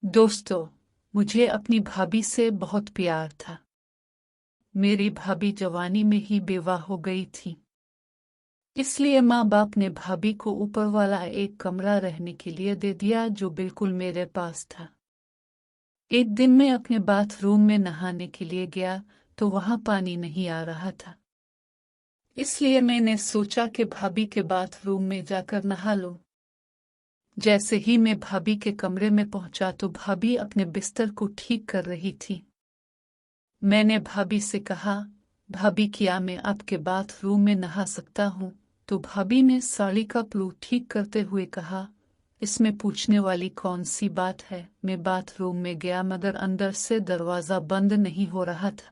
दोस्तों, मुझे अपनी भाभी से बहुत प्यार था। मेरी भाभी जवानी में ही बेवा हो गई थी। इसलिए माँ बाप ने भाभी को ऊपर वाला एक कमरा रहने के लिए दे दिया जो बिल्कुल मेरे पास था। एक दिन मैं अपने बाथरूम में नहाने के लिए गया तो वहां पानी नहीं आ रहा था। इसलिए मैंने सोचा कि भाभी के बाथरूम में जाकर नहा लूं। जैसे ही मैं भाभी के कमरे में पहुंचा तो भाभी अपने बिस्तर को ठीक कर रही थी। मैंने भाभी से कहा, भाभी क्या मैं आपके बाथरूम में नहा सकता हूँ? तो भाभी ने साड़ी का प्लू ठीक करते हुए कहा, इसमें पूछने वाली कौन सी बात है। मैं बाथरूम में गया मगर अंदर से दरवाजा बंद नहीं हो रहा था।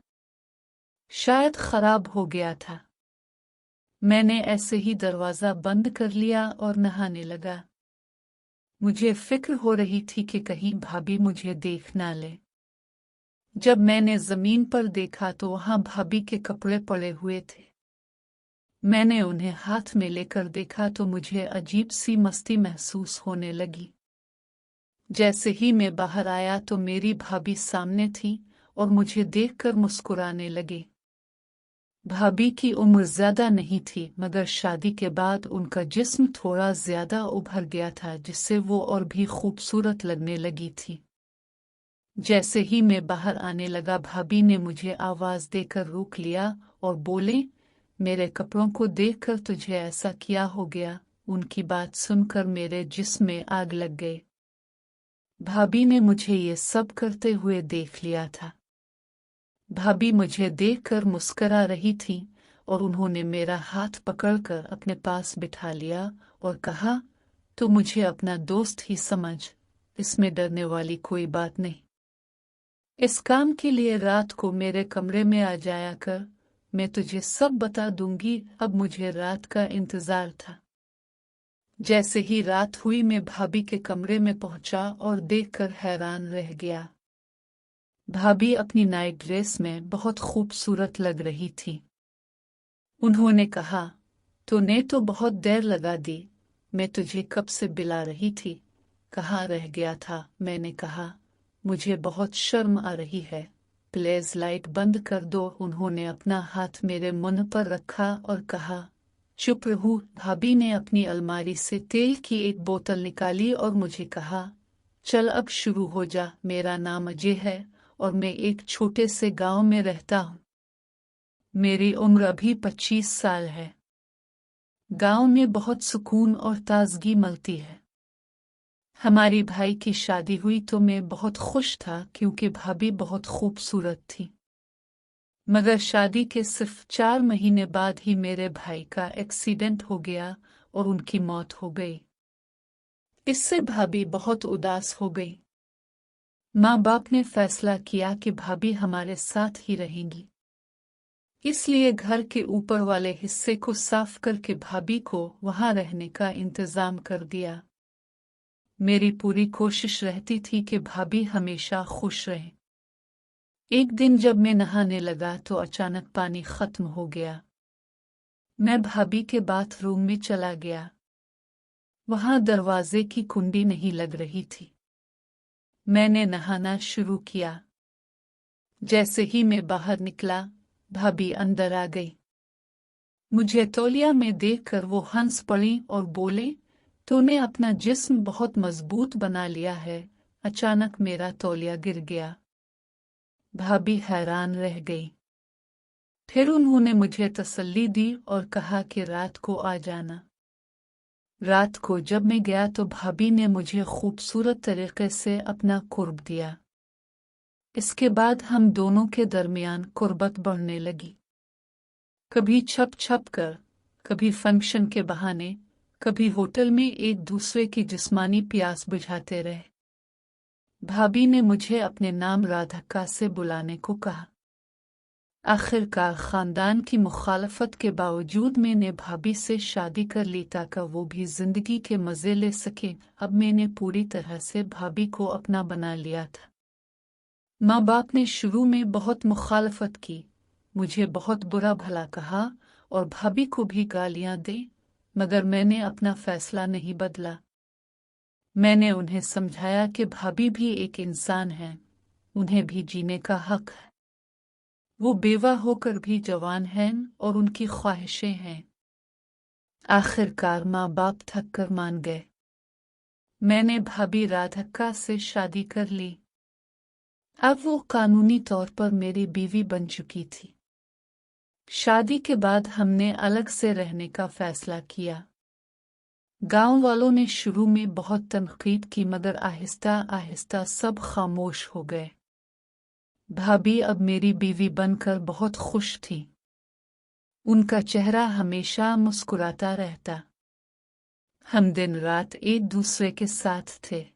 शायद खराब हो गया था। मैंने ऐसे ही दरवाजा बंद कर लिया और नहाने लगा। मुझे फिक्र हो रही थी कि कहीं भाभी मुझे देख ना ले। जब मैंने जमीन पर देखा तो वहां भाभी के कपड़े पड़े हुए थे। मैंने उन्हें हाथ में लेकर देखा तो मुझे अजीब सी मस्ती महसूस होने लगी। जैसे ही मैं बाहर आया तो मेरी भाभी सामने थी और मुझे देखकर मुस्कुराने लगे। भाभी की उम्र ज्यादा नहीं थी मगर शादी के बाद उनका जिस्म थोड़ा ज्यादा उभर गया था जिससे वो और भी खूबसूरत लगने लगी थी। जैसे ही मैं बाहर आने लगा भाभी ने मुझे आवाज देकर रोक लिया और बोले, मेरे कपड़ों को देखकर तुझे ऐसा क्या हो गया? उनकी बात सुनकर मेरे जिस्म में आग लग गई। भाभी ने मुझे ये सब करते हुए देख लिया था। भाभी मुझे देखकर मुस्करा रही थी और उन्होंने मेरा हाथ पकड़कर अपने पास बिठा लिया और कहा, तो मुझे अपना दोस्त ही समझ, इसमें डरने वाली कोई बात नहीं। इस काम के लिए रात को मेरे कमरे में आ जाया कर, मैं तुझे सब बता दूंगी। अब मुझे रात का इंतजार था। जैसे ही रात हुई मैं भाभी के कमरे में पहुंचा और देखकर हैरान रह गया। भाभी अपनी नाइट ड्रेस में बहुत खूबसूरत लग रही थी। उन्होंने कहा, तूने तो बहुत देर लगा दी, मैं तुझे कब से बुला रही थी, कहाँ रह गया था? मैंने कहा, मुझे बहुत शर्म आ रही है, प्लीज लाइट बंद कर दो। उन्होंने अपना हाथ मेरे मुंह पर रखा और कहा, चुप रहूं। भाभी ने अपनी अलमारी से तेल की एक बोतल निकाली और मुझे कहा, चल अब शुरू हो जा। मेरा नाम अजय है और मैं एक छोटे से गांव में रहता हूँ। मेरी उम्र अभी 25 साल है। गांव में बहुत सुकून और ताजगी मिलती है। हमारी भाई की शादी हुई तो मैं बहुत खुश था क्योंकि भाभी बहुत खूबसूरत थी। मगर शादी के सिर्फ 4 महीने बाद ही मेरे भाई का एक्सीडेंट हो गया और उनकी मौत हो गई। इससे भाभी बहुत उदास हो गई। माँ बाप ने फैसला किया कि भाभी हमारे साथ ही रहेंगी। इसलिए घर के ऊपर वाले हिस्से को साफ करके भाभी को वहां रहने का इंतजाम कर दिया। मेरी पूरी कोशिश रहती थी कि भाभी हमेशा खुश रहे। एक दिन जब मैं नहाने लगा तो अचानक पानी खत्म हो गया। मैं भाभी के बाथरूम में चला गया। वहां दरवाजे की कुंडी नहीं लग रही थी। मैंने नहाना शुरू किया। जैसे ही मैं बाहर निकला, भाभी अंदर आ गई। मुझे तौलिया में देखकर वो हंस पड़ी और बोले, तूने अपना जिस्म बहुत मजबूत बना लिया है। अचानक मेरा तौलिया गिर गया। भाभी हैरान रह गई। फिर उन्होंने मुझे तसल्ली दी और कहा कि रात को आ जाना। रात को जब मैं गया तो भाभी ने मुझे खूबसूरत तरीके से अपना कुर्ब दिया। इसके बाद हम दोनों के दरमियान कुर्बत बढ़ने लगी। कभी छप छप कर, कभी फंक्शन के बहाने, कभी होटल में एक दूसरे की जिस्मानी प्यास बुझाते रहे। भाभी ने मुझे अपने नाम राधिका से बुलाने को कहा। आखिरकार खानदान की मुखालफत के बावजूद मैंने भाभी से शादी कर ली ताकि वो भी जिंदगी के मजे ले सके। अब मैंने पूरी तरह से भाभी को अपना बना लिया था। माँ बाप ने शुरू में बहुत मुखालफत की, मुझे बहुत बुरा भला कहा और भाभी को भी गालियां दी, मगर मैंने अपना फैसला नहीं बदला। मैंने उन्हें समझाया कि भाभी भी एक इंसान है, उन्हें भी जीने का हक है। वो बेवा होकर भी जवान हैं और उनकी ख्वाहिशें हैं। आखिरकार माँ बाप थक कर मान गए। मैंने भाभी राधिका से शादी कर ली। अब वो कानूनी तौर पर मेरी बीवी बन चुकी थी। शादी के बाद हमने अलग से रहने का फैसला किया। गांव वालों ने शुरू में बहुत तनकीद की, मगर आहिस्ता आहिस्ता सब खामोश हो गए। भाभी अब मेरी बीवी बनकर बहुत खुश थी। उनका चेहरा हमेशा मुस्कुराता रहता। हम दिन रात एक दूसरे के साथ थे।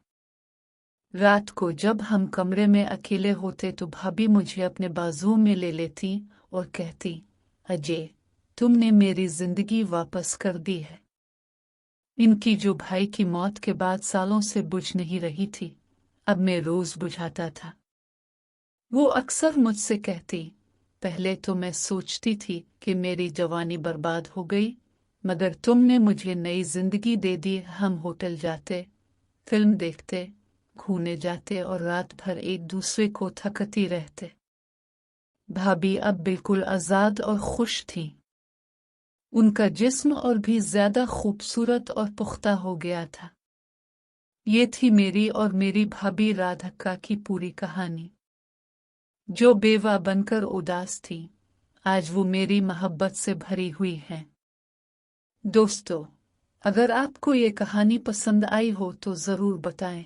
रात को जब हम कमरे में अकेले होते तो भाभी मुझे अपने बाजू में ले लेती और कहती, अजय, तुमने मेरी जिंदगी वापस कर दी है। इनकी जो भाई की मौत के बाद सालों से बुझ नहीं रही थी, अब मैं रोज बुझाता था। वो अक्सर मुझसे कहती, पहले तो मैं सोचती थी कि मेरी जवानी बर्बाद हो गई, मगर तुमने मुझे नई जिंदगी दे दी। हम होटल जाते, फिल्म देखते, घूमने जाते और रात भर एक दूसरे को थकती रहते। भाभी अब बिल्कुल आजाद और खुश थी। उनका जिस्म और भी ज्यादा खूबसूरत और पुख्ता हो गया था। ये थी मेरी और मेरी भाभी राधिका की पूरी कहानी। जो बेवा बनकर उदास थी, आज वो मेरी मोहब्बत से भरी हुई है। दोस्तों, अगर आपको ये कहानी पसंद आई हो तो जरूर बताएं।